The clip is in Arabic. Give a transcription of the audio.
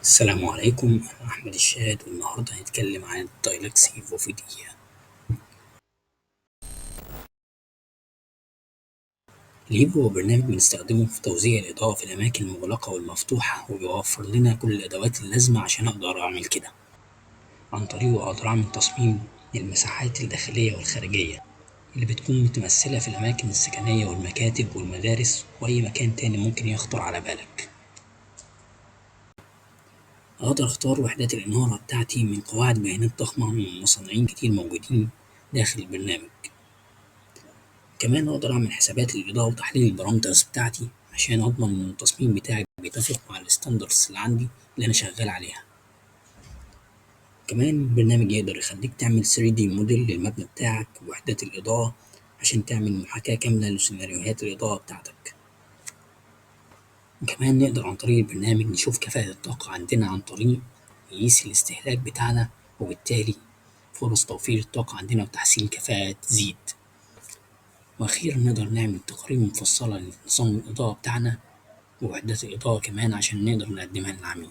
السلام عليكم، أنا أحمد الشاد والنهاردة هنتكلم عن الدايلكسي فوفيديا. ليفو هو برنامج بنستخدمه في توزيع الإضاءة في الأماكن المغلقة والمفتوحة، وبيوفر لنا كل الأدوات اللازمة عشان أقدر أعمل كده. عن طريقه أقدر أعمل تصميم للمساحات الداخلية والخارجية اللي بتكون متمثلة في الأماكن السكنية والمكاتب والمدارس وأي مكان تاني ممكن يخطر على بالك. أقدر أختار وحدات الإنارة بتاعتي من قواعد بيانات ضخمة من مصنعين كتير موجودين داخل البرنامج. كمان أقدر أعمل حسابات للإضاءة وتحليل البارامترز بتاعتي عشان أضمن إن التصميم بتاعي بيتفق مع الستاندردز اللي عندي اللي أنا شغال عليها. كمان البرنامج يقدر يخليك تعمل 3D موديل للمبنى بتاعك ووحدات الإضاءة عشان تعمل محاكاة كاملة لسيناريوهات الإضاءة بتاعتك. وكمان نقدر عن طريق البرنامج نشوف كفاءة الطاقة عندنا عن طريق نقيس الاستهلاك بتاعنا، وبالتالي فرص توفير الطاقة عندنا وتحسين الكفاءة تزيد. وأخيرا نقدر نعمل تقارير مفصلة لنظام الإضاءة بتاعنا ووحدات الإضاءة كمان عشان نقدر نقدمها للعميل.